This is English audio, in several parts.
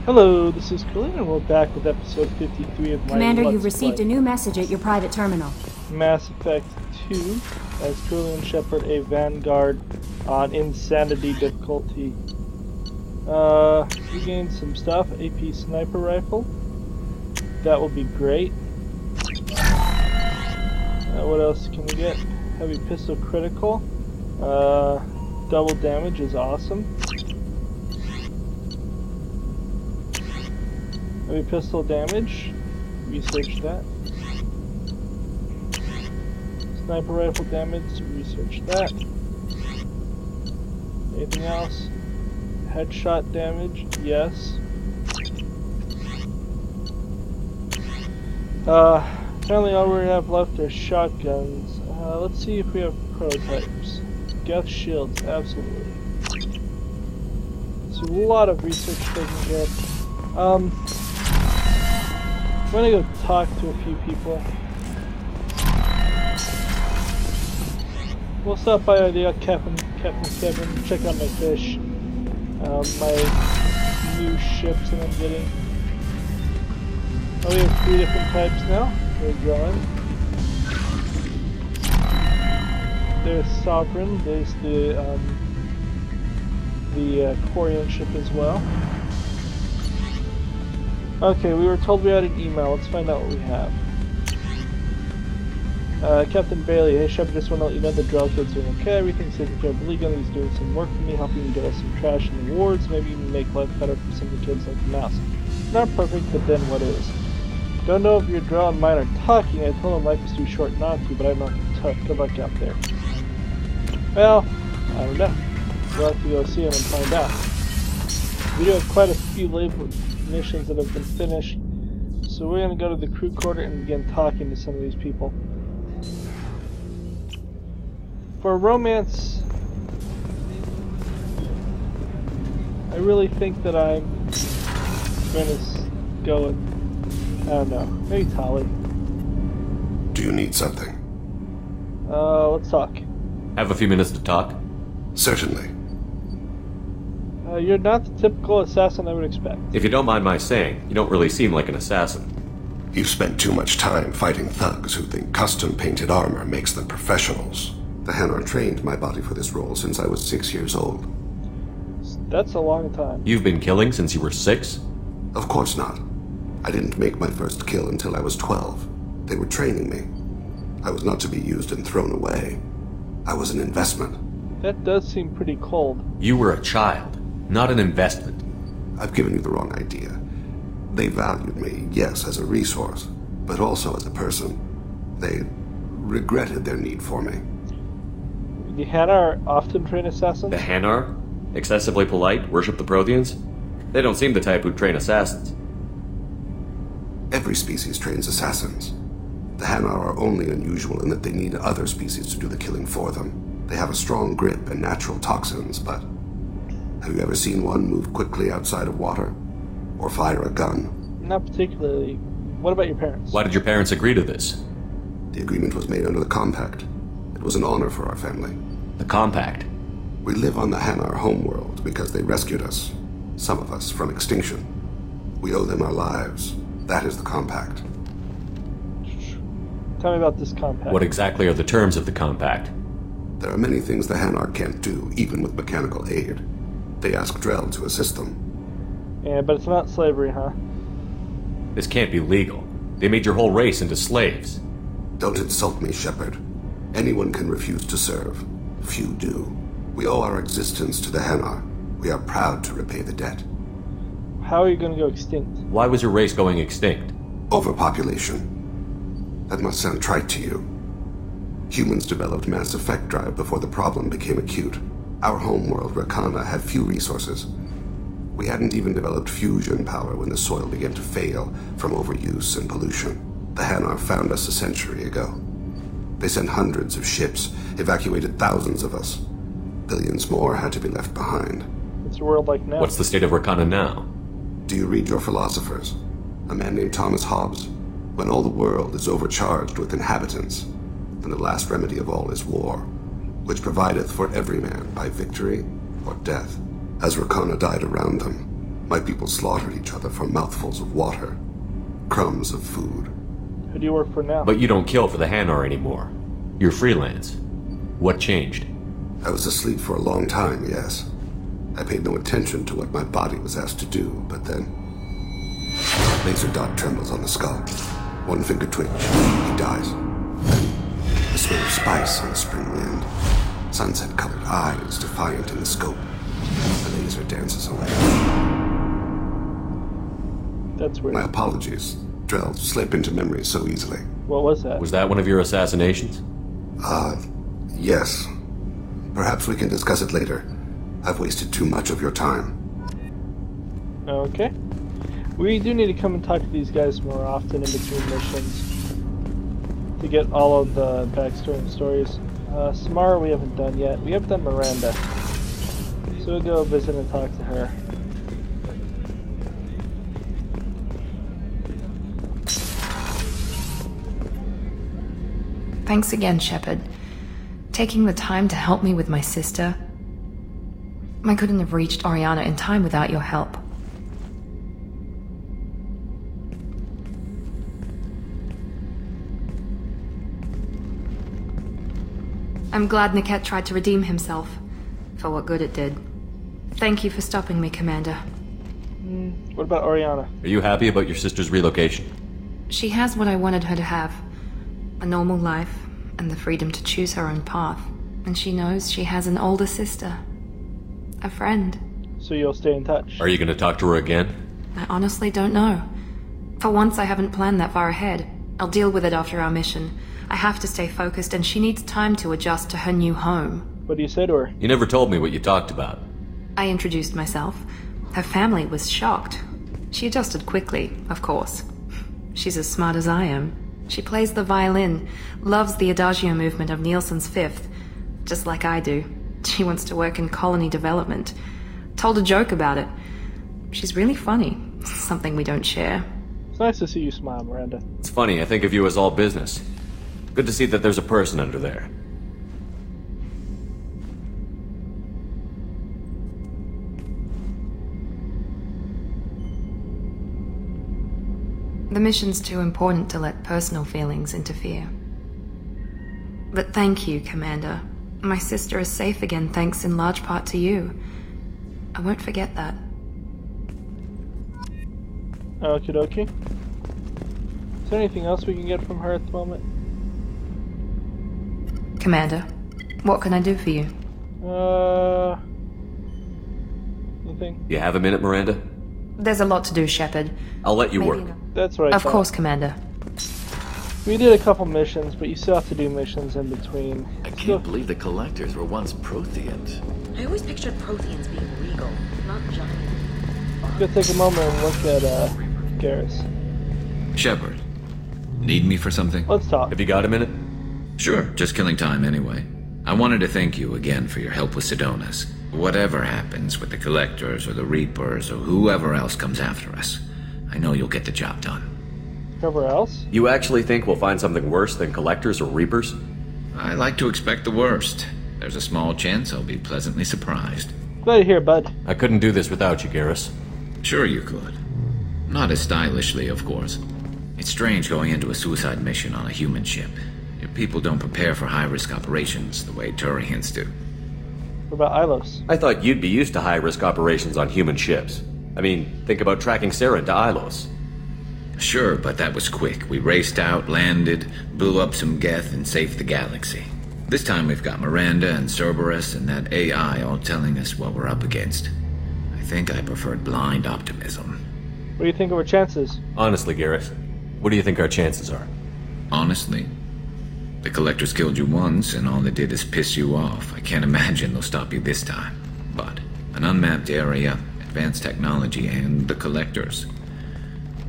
Hello, this is Colleen, and we're back with episode 53 of my Commander, Let's you've received Play a new message at your private terminal. Mass Effect 2 as Julian Shepard, a Vanguard on Insanity difficulty. We gained some stuff. AP Sniper Rifle. That will be great. What else can we get? Heavy Pistol Critical. Double damage is awesome. Heavy pistol damage. Research that. Sniper rifle damage. Research that. Anything else? Headshot damage. Yes. Apparently all we have left are shotguns. Let's see if we have prototypes. Geth shields. Absolutely. So a lot of research taken care of. I'm gonna go talk to a few people. We'll stop by the Captain Kevin, check out my fish, my new ships that I'm getting. Oh, we have 3 different types now. They're growing. There's Sovereign. There's the Quarian ship as well. Okay, we were told we had an email. Let's find out what we have. Captain Bailey, hey Shepard, just want to let you know the Drell kid's doing okay. Everything's taken care of legally. He's doing some work for me, helping me get us some trash in the wards. Maybe even make life better for some of the kids like the mouse. Not perfect, but then what is? Don't know if your Drell and mine are talking. I told him life is too short not to, but I'm not tough. Good luck out there. Well, I don't know. We'll have to go see him and find out. We do have quite a few missions that have been finished, so we're going to go to the crew quarter and begin talking to some of these people. For romance, I really think that I'm going to go with, I don't know, maybe Tali. Do you need something? Let's talk. Have a few minutes to talk? Certainly. You're not the typical assassin I would expect. If you don't mind my saying, you don't really seem like an assassin. You've spent too much time fighting thugs who think custom-painted armor makes them professionals. The Hanar trained my body for this role since I was 6 years old. That's a long time. You've been killing since you were 6? Of course not. I didn't make my first kill until I was 12. They were training me. I was not to be used and thrown away. I was an investment. That does seem pretty cold. You were a child, not an investment. I've given you the wrong idea. They valued me, yes, as a resource, but also as a person. They regretted their need for me. The Hanar often train assassins? The Hanar? Excessively polite, worship the Protheans? They don't seem the type who'd train assassins. Every species trains assassins. The Hanar are only unusual in that they need other species to do the killing for them. They have a strong grip and natural toxins, but have you ever seen one move quickly outside of water? Or fire a gun? Not particularly. What about your parents? Why did your parents agree to this? The agreement was made under the Compact. It was an honor for our family. The Compact? We live on the Hanar homeworld because they rescued us, some of us, from extinction. We owe them our lives. That is the Compact. Tell me about this Compact. What exactly are the terms of the Compact? There are many things the Hanar can't do, even with mechanical aid. They ask Drell to assist them. Yeah, but it's not slavery, huh? This can't be legal. They made your whole race into slaves. Don't insult me, Shepard. Anyone can refuse to serve. Few do. We owe our existence to the Hanar. We are proud to repay the debt. How are you going to go extinct? Why was your race going extinct? Overpopulation. That must sound trite to you. Humans developed mass effect drive before the problem became acute. Our homeworld, Rakana, had few resources. We hadn't even developed fusion power when the soil began to fail from overuse and pollution. The Hanar found us a century ago. They sent hundreds of ships, evacuated thousands of us. Billions more had to be left behind. What's your world like now? What's the state of Rakana now? Do you read your philosophers? A man named Thomas Hobbes? When all the world is overcharged with inhabitants, and the last remedy of all is war, which provideth for every man by victory or death. As Rakana died around them, My people slaughtered each other for mouthfuls of water, crumbs of food. Who do you work for now? But you don't kill for the Hanar anymore. You're freelance. What changed? I was asleep for a long time, yes. I paid no attention to what my body was asked to do, but then... Laser dot trembles on the skull. One finger twitch. He dies. Then, the smell of spice on the spring wind. Sunset-colored eyes defiant in the scope. The laser dances away. That's weird. My apologies. Drell slip into memory so easily. What was that? Was that one of your assassinations? Yes. Perhaps we can discuss it later. I've wasted too much of your time. Okay. We do need to come and talk to these guys more often in between missions to get all of the backstory and stories. Samara we haven't done yet. We haven't done Miranda. So we'll go visit and talk to her. Thanks again, Shepard. Taking the time to help me with my sister. I couldn't have reached Oriana in time without your help. I'm glad Niket tried to redeem himself, for what good it did. Thank you for stopping me, Commander. What about Oriana? Are you happy about your sister's relocation? She has what I wanted her to have. A normal life, and the freedom to choose her own path. And she knows she has an older sister. A friend. So you'll stay in touch? Are you going to talk to her again? I honestly don't know. For once, I haven't planned that far ahead. I'll deal with it after our mission. I have to stay focused, and she needs time to adjust to her new home. What do you say to her? You never told me what you talked about. I introduced myself. Her family was shocked. She adjusted quickly, of course. She's as smart as I am. She plays the violin, loves the Adagio movement of Nielsen's Fifth, just like I do. She wants to work in colony development. Told a joke about it. She's really funny. Something we don't share. It's nice to see you smile, Miranda. It's funny, I think of you as all business. Good to see that there's a person under there. The mission's too important to let personal feelings interfere. But thank you, Commander. My sister is safe again thanks in large part to you. I won't forget that. Okie dokie. Is there anything else we can get from her at the moment? Commander, what can I do for you? Anything? You have a minute, Miranda? There's a lot to do, Shepard. I'll let you Maybe work. not. That's right. Of course, Commander. We did a couple missions, but you still have to do missions in between. I can't believe the collectors were once Protheans. I always pictured Protheans being regal, not giant. Let's go take a moment and look at Garrus. Shepard, need me for something? Let's talk. Have you got a minute? Sure, just killing time anyway. I wanted to thank you again for your help with Sidonis. Whatever happens with the Collectors or the Reapers or whoever else comes after us, I know you'll get the job done. Whoever else? You actually think we'll find something worse than Collectors or Reapers? I like to expect the worst. There's a small chance I'll be pleasantly surprised. Glad to hear, bud. I couldn't do this without you, Garrus. Sure you could. Not as stylishly, of course. It's strange going into a suicide mission on a human ship. Your people don't prepare for high-risk operations the way Turians do. What about Ilos? I thought you'd be used to high-risk operations on human ships. I mean, think about tracking Sarah to Ilos. Sure, but that was quick. We raced out, landed, blew up some Geth, and saved the galaxy. This time we've got Miranda and Cerberus and that AI all telling us what we're up against. I think I preferred blind optimism. What do you think of our chances? Honestly, Garrus, what do you think our chances are? Honestly, the Collectors killed you once, and all they did is piss you off. I can't imagine they'll stop you this time. But an unmapped area, advanced technology, and the Collectors.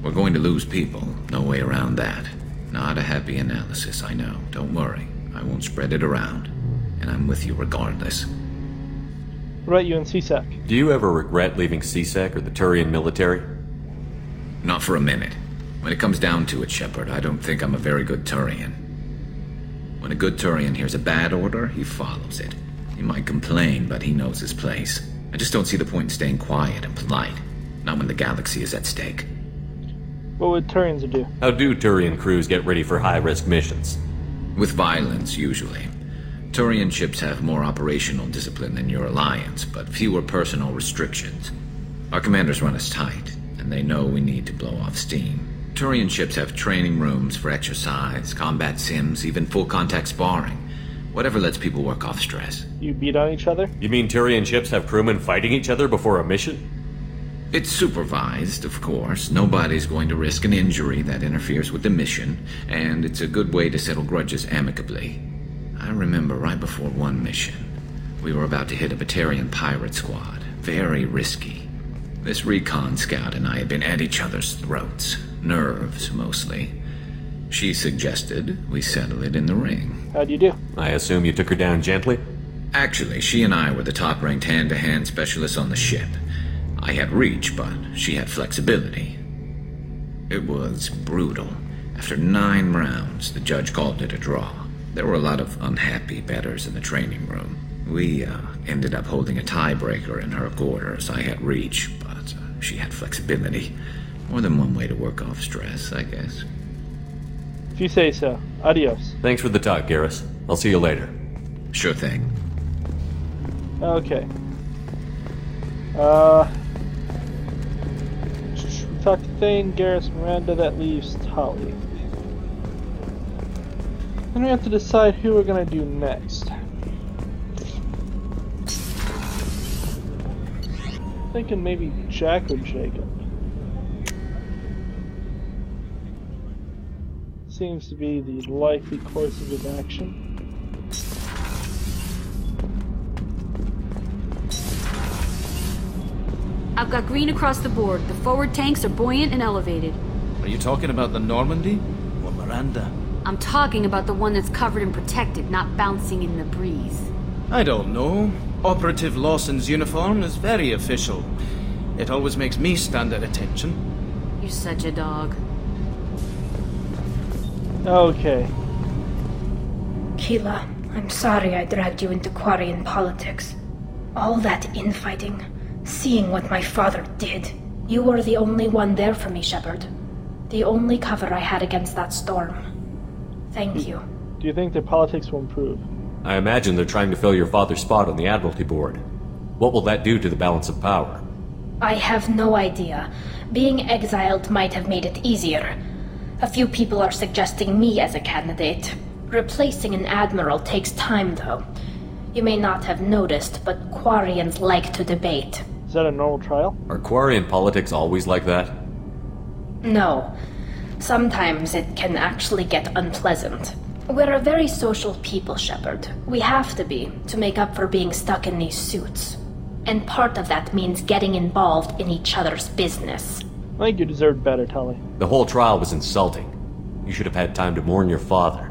We're going to lose people. No way around that. Not a happy analysis, I know. Don't worry. I won't spread it around. And I'm with you regardless. What about you and CSEC? Do you ever regret leaving CSEC or the Turian military? Not for a minute. When it comes down to it, Shepard, I don't think I'm a very good Turian. When a good Turian hears a bad order, he follows it. He might complain, but he knows his place. I just don't see the point in staying quiet and polite. Not when the galaxy is at stake. What would Turians do? How do Turian crews get ready for high-risk missions? With violence, usually. Turian ships have more operational discipline than your alliance, but fewer personal restrictions. Our commanders run us tight, and they know we need to blow off steam. Turian ships have training rooms for exercise, combat sims, even full-contact sparring. Whatever lets people work off stress. You beat on each other? You mean Turian ships have crewmen fighting each other before a mission? It's supervised, of course. Nobody's going to risk an injury that interferes with the mission, and it's a good way to settle grudges amicably. I remember right before one mission, we were about to hit a Batarian pirate squad. Very risky. This recon scout and I had been at each other's throats. Nerves, mostly. She suggested we settle it in the ring. How'd you do? I assume you took her down gently? Actually, she and I were the top-ranked hand-to-hand specialists on the ship. I had reach, but she had flexibility. It was brutal. After 9 rounds, the judge called it a draw. There were a lot of unhappy bettors in the training room. We ended up holding a tiebreaker in her quarters. I had reach, but she had flexibility. More than one way to work off stress, I guess. If you say so. Adios. Thanks for the talk, Garrus. I'll see you later. Sure thing. Okay. We talked to Thane, Garrus, Miranda. That leaves Tali. Then we have to decide who we're gonna do next. Thinking maybe Jack or Jacob. Seems to be the likely course of action. I've got green across the board. The forward tanks are buoyant and elevated. Are you talking about the Normandy or Miranda? I'm talking about the one that's covered and protected, not bouncing in the breeze. I don't know. Operative Lawson's uniform is very official. It always makes me stand at attention. You're such a dog. Okay. Keela, I'm sorry I dragged you into Quarian politics. All that infighting, seeing what my father did. You were the only one there for me, Shepard. The only cover I had against that storm. Thank you. Do you think their politics will improve? I imagine they're trying to fill your father's spot on the Admiralty Board. What will that do to the balance of power? I have no idea. Being exiled might have made it easier. A few people are suggesting me as a candidate. Replacing an admiral takes time, though. You may not have noticed, but Quarians like to debate. Is that a normal trial? Are Quarian politics always like that? No. Sometimes it can actually get unpleasant. We're a very social people, Shepard. We have to be, to make up for being stuck in these suits. And part of that means getting involved in each other's business. I think you deserved better, Tully. The whole trial was insulting. You should have had time to mourn your father.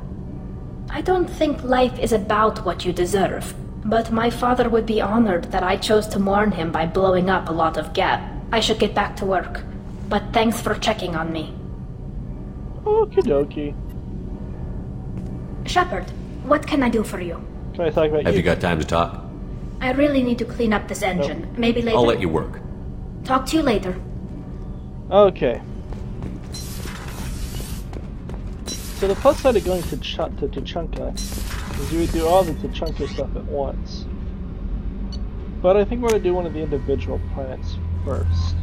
I don't think life is about what you deserve. But my father would be honored that I chose to mourn him by blowing up a lot of gas. I should get back to work. But thanks for checking on me. Okie dokie. Shepard, what can I do for you? Can I talk about Have you got time to talk? I really need to clean up this engine. Maybe later. I'll let you work. Talk to you later. Okay. So the plus side of going to Tuchanka is you would do all the Tuchanka stuff at once. But I think we're going to do one of the individual planets first.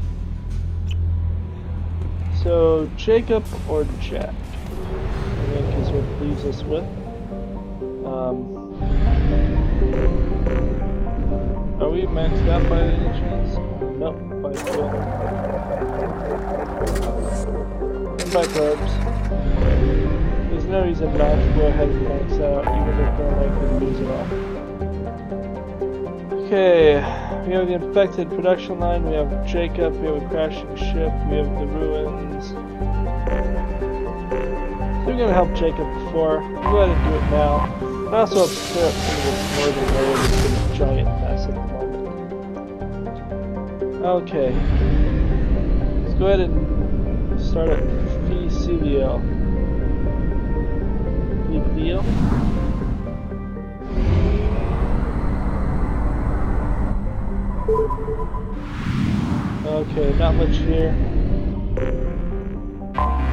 So, Jacob or Jack? I think is what leaves us with. Are we maxed out by any chance? Nope, by skill. And by probes. There's no reason not to go ahead and max out, even if we're likely to lose it all. Okay, we have the infected production line, we have Jacob, we have a crashing ship, we have the ruins. So we're gonna help Jacob before. Go ahead and do it now. And also clear up some of this northern layer that's been a giant mess at the moment. Okay. Let's go ahead and start at Fisilio. Fisilio? Okay, not much here.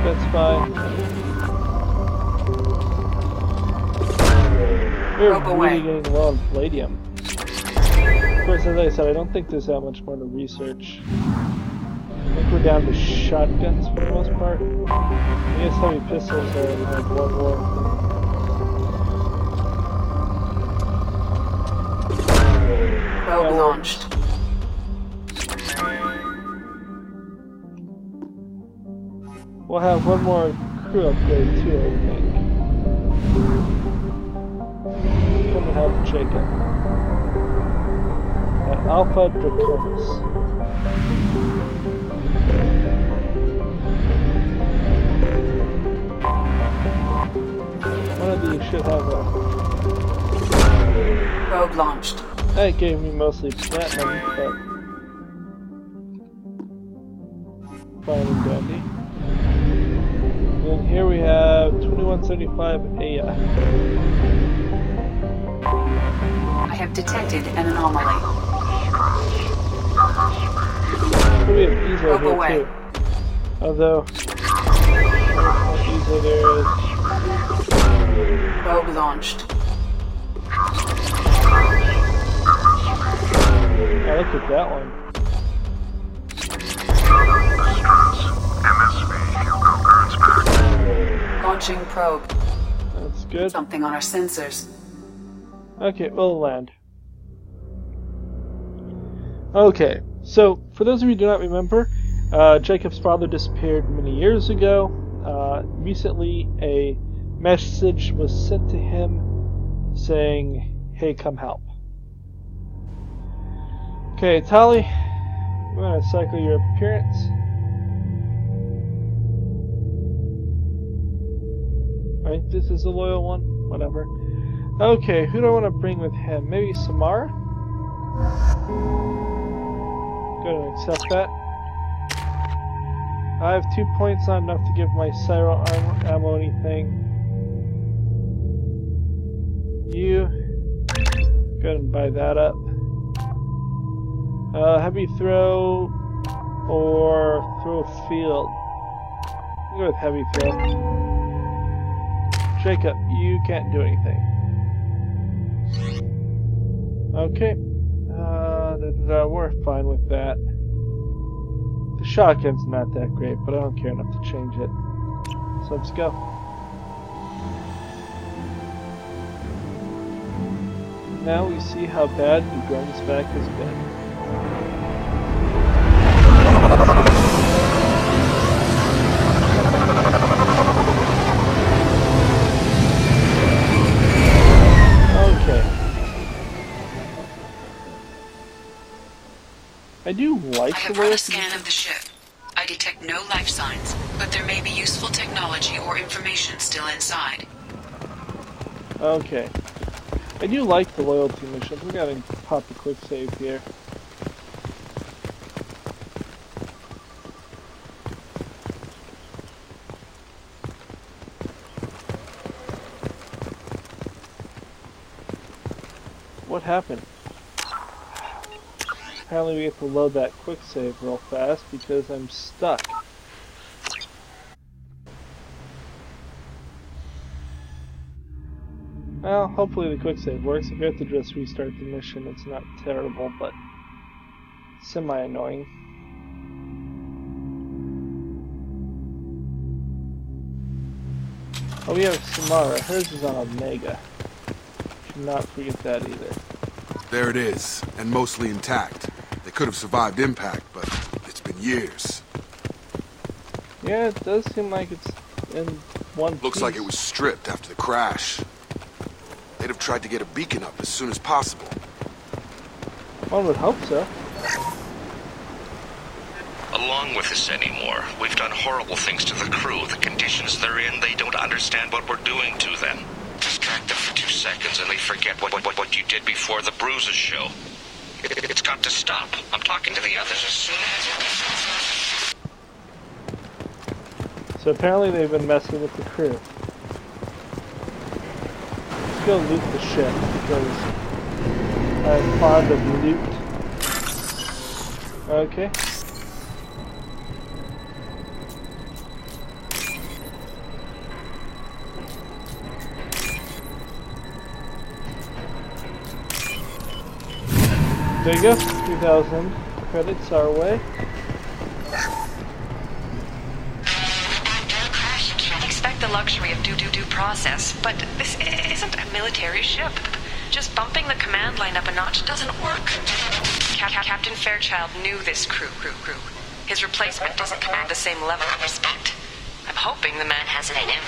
That's fine. We're really getting low on palladium. Of course, as I said, I don't think there's that much more to research. I think we're down to shotguns for the most part. I guess heavy pistols are like one more. Probe launched. We'll have one more crew upgrade too, I think. Come and help Jacob. Alpha Draconis. One of these should have a... Probe launched. That gave me mostly platinum, but... fine and dandy. And here we have 2175 Aya. I have detected an anomaly. We have Ezo here away. too. Although, Ezo there is. Probe launched. Oh, look at that one. Launching probe. That's good. Something on our sensors. Okay, we'll land. Okay, so for those of you who do not remember, Jacob's father disappeared many years ago. Recently, a message was sent to him saying, "Hey, come help." Okay, Tali, I'm going to cycle your appearance. Right, this is a loyal one. Whatever. Okay, who do I want to bring with him? Maybe Samara? Go ahead and accept that. I have 2 points, not enough to give my Cyro ammo anything. You go ahead and buy that up. Heavy throw or throw field. I'll go with heavy throw. Jacob, you can't do anything. Okay. We're fine with that. The shotgun's not that great, but I don't care enough to change it. So let's go. Now we see how bad the Grum's back has been. I do like I have run a scan of the ship. I detect no life signs, but there may be useful technology or information still inside. Okay. I do like the loyalty missions. We're gonna pop a quick save here. What happened? Apparently we get to load that quick save real fast because I'm stuck. Well, hopefully the quick save works. If we have to just restart the mission, it's not terrible, but semi-annoying. Oh, we have Samara. Hers is on Omega. Should not forget that either. There it is, and mostly intact. They could have survived impact, but it's been years. Yeah, it does seem like it's in one piece. Looks like it was stripped after the crash. They'd have tried to get a beacon up as soon as possible. One would hope so. Along with this anymore. We've done horrible things to the crew. The conditions they're in, they don't understand what we're doing to them. Distract them for 2 seconds and they forget what you did before the bruises show. It's got to stop. I'm talking to the others as soon as... So apparently they've been messing with the crew. Let's go loot the ship because I'm fond of loot. Okay. There you go, 2,000 credits our way. Can't expect the luxury of due process, but this isn't a military ship. Just bumping the command line up a notch doesn't work. Captain Fairchild knew this crew. His replacement doesn't command the same level of respect. I'm hoping the man has it in him.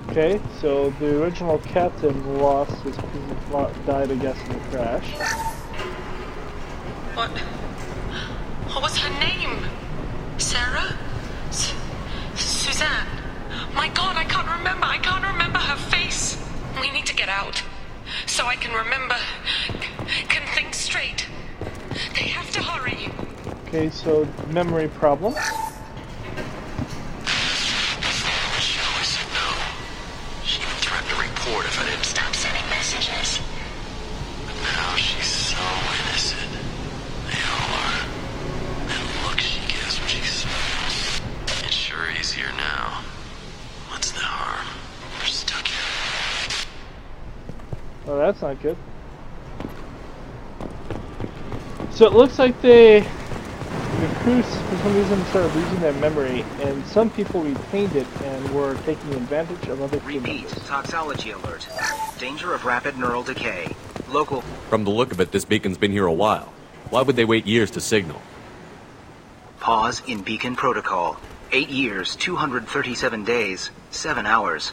Okay, so the original captain died, I guess, in the crash. What was her name? Sarah? Suzanne? My God, I can't remember her face. We need to get out. So I can remember, can think straight. They have to hurry. Okay, so memory problem. She always said no. She even threatened to report if I didn't stop sending messages. But now she's so innocent. They all are. That look she gives when she's... It's sure easier now. What's the harm? We're stuck here. Oh, that's not good. So it looks like the crew, for some reason, started losing their memory, and some people retained it and were taking advantage of other crew members. Toxology alert. Danger of rapid neural decay. Local... From the look of it, this beacon's been here a while. Why would they wait years to signal? Pause in beacon protocol. 8 years, 237 days, 7 hours.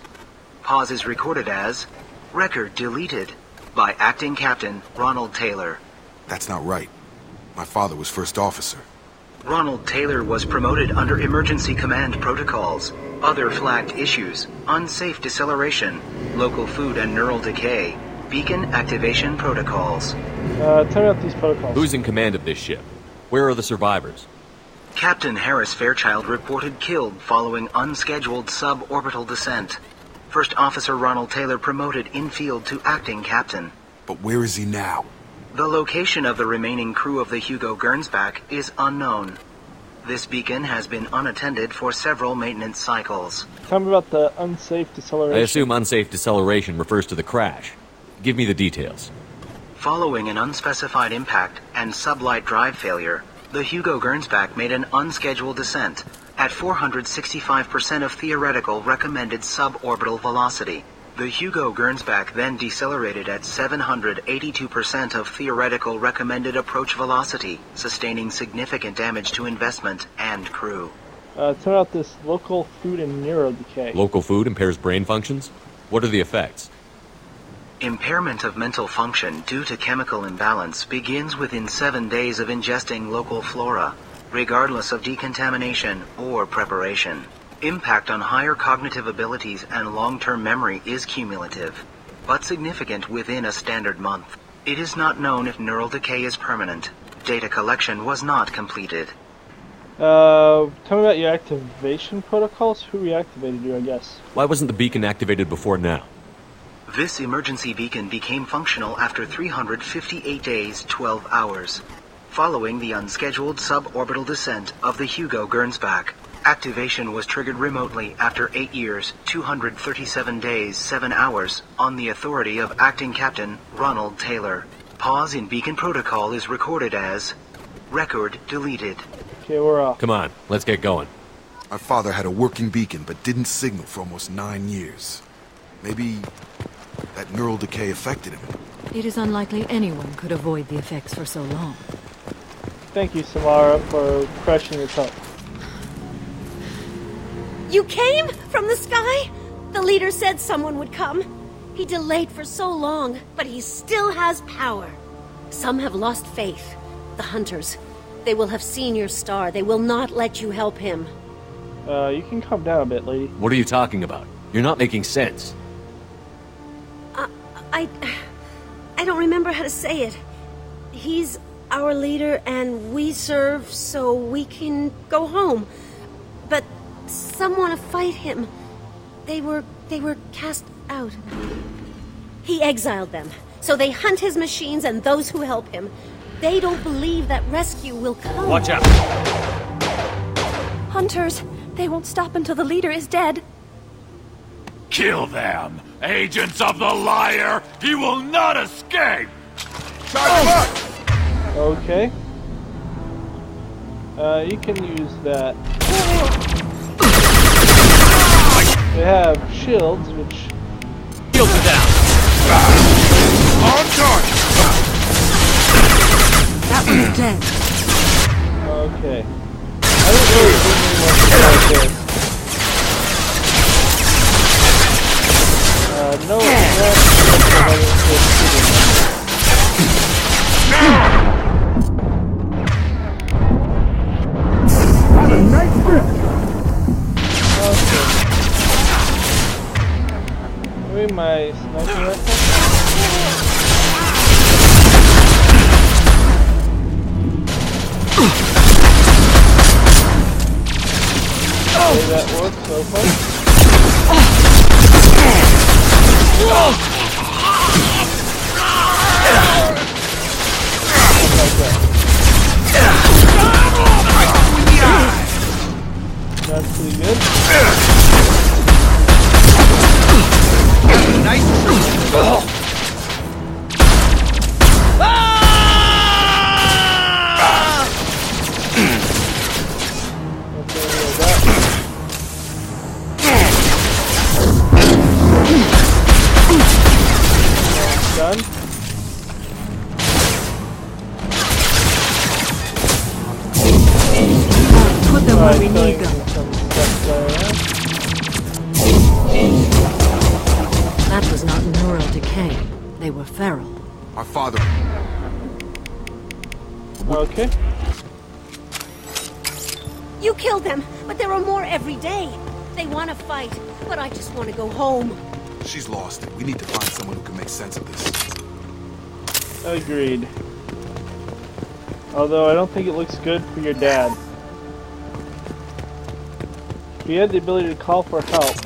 Pause is recorded as... Record deleted by Acting Captain Ronald Taylor. That's not right. My father was first officer. Ronald Taylor was promoted under emergency command protocols. Other flagged issues: unsafe deceleration, local food and neural decay, beacon activation protocols. Tell me about these protocols. Who's in command of this ship? Where are the survivors? Captain Harris Fairchild reported killed following unscheduled suborbital descent. First Officer Ronald Taylor promoted in-field to acting captain. But where is he now? The location of the remaining crew of the Hugo Gernsback is unknown. This beacon has been unattended for several maintenance cycles. Tell me about the unsafe deceleration. I assume unsafe deceleration refers to the crash. Give me the details. Following an unspecified impact and sublight drive failure, the Hugo Gernsback made an unscheduled descent at 465% of theoretical recommended suborbital velocity. The Hugo Gernsback then decelerated at 782% of theoretical recommended approach velocity, sustaining significant damage to investment and crew. Tell me about this local food and neuro decay. Local food impairs brain functions? What are the effects? Impairment of mental function due to chemical imbalance begins within 7 days of ingesting local flora, regardless of decontamination or preparation. Impact on higher cognitive abilities and long-term memory is cumulative, but significant within a standard month. It is not known if neural decay is permanent. Data collection was not completed. Tell me about your activation protocols. Who reactivated you, I guess? Why wasn't the beacon activated before now? This emergency beacon became functional after 358 days, 12 hours, following the unscheduled suborbital descent of the Hugo Gernsback. Activation was triggered remotely after 8 years, 237 days, 7 hours, on the authority of Acting Captain Ronald Taylor. Pause in beacon protocol is recorded as... Record deleted. Okay, we're off. Come on, let's get going. My father had a working beacon, but didn't signal for almost 9 years. Maybe that neural decay affected him. It is unlikely anyone could avoid the effects for so long. Thank you, Samara, for crushing your cup. You came? From the sky? The leader said someone would come. He delayed for so long, but he still has power. Some have lost faith. The hunters. They will have seen your star. They will not let you help him. You can calm down a bit, lady. What are you talking about? You're not making sense. I don't remember how to say it. He's our leader and we serve so we can go home. But some want to fight him. They were cast out. He exiled them, so they hunt his machines and those who help him. They don't believe that rescue will come. Watch out! Hunters, they won't stop until the leader is dead. Kill them! Agents of the liar! He will not escape! Okay. You can use that. They have shields, which... Shields are down! On target! That one's dead. Okay. I don't really think anyone can like this. No, Have a nice trip! Okay. Maybe my sniper rifle? Okay, that worked so far. That's pretty good. Nice. Done. Put them where we need them. That was not neural decay. They were feral. My father... Okay. You killed them, but there are more every day. They want to fight, but I just want to go home. She's lost. We need to find someone who can make sense of this. Agreed. Although I don't think it looks good for your dad. If he had the ability to call for help,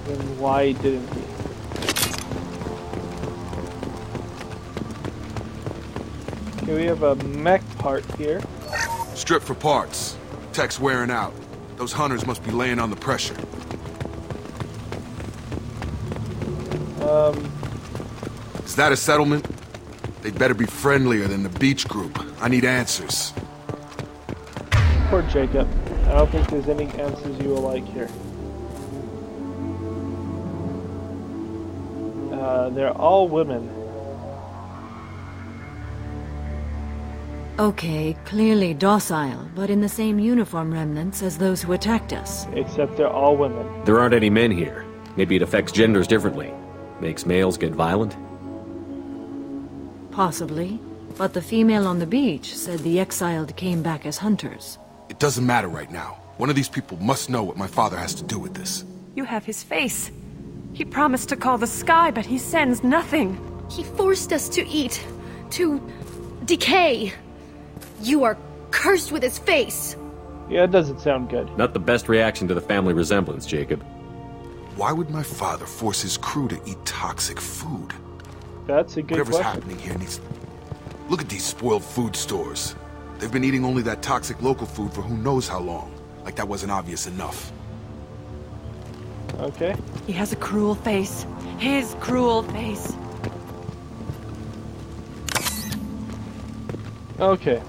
then why didn't he? Okay, we have a mech part here. Strip for parts. Tech's wearing out. Those hunters must be laying on the pressure. Is that a settlement? They'd better be friendlier than the beach group. I need answers. Poor Jacob. I don't think there's any answers you will like here. They're all women. Okay, clearly docile, but in the same uniform remnants as those who attacked us. Except they're all women. There aren't any men here. Maybe it affects genders differently. Makes males get violent? Possibly. But the female on the beach said the exiled came back as hunters. It doesn't matter right now. One of these people must know what my father has to do with this. You have his face. He promised to call the sky, but he sends nothing. He forced us to eat, to decay. You are cursed with his face. Yeah, it doesn't sound good. Not the best reaction to the family resemblance, Jacob. Why would my father force his crew to eat toxic food? That's a good Whatever's question. happening here needs... Look at these spoiled food stores. They've been eating only that toxic local food for who knows how long. Like that wasn't obvious enough. Okay. He has a cruel face. His cruel face. Okay.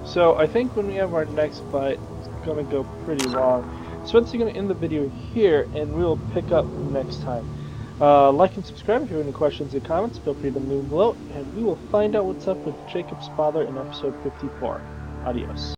So I think when we have our next fight, it's gonna go pretty long. So I'm gonna end the video here, and we'll pick up next time. Like and subscribe if you have any questions or comments. Feel free to move below, and we will find out what's up with Jacob's father in episode 54. Adios.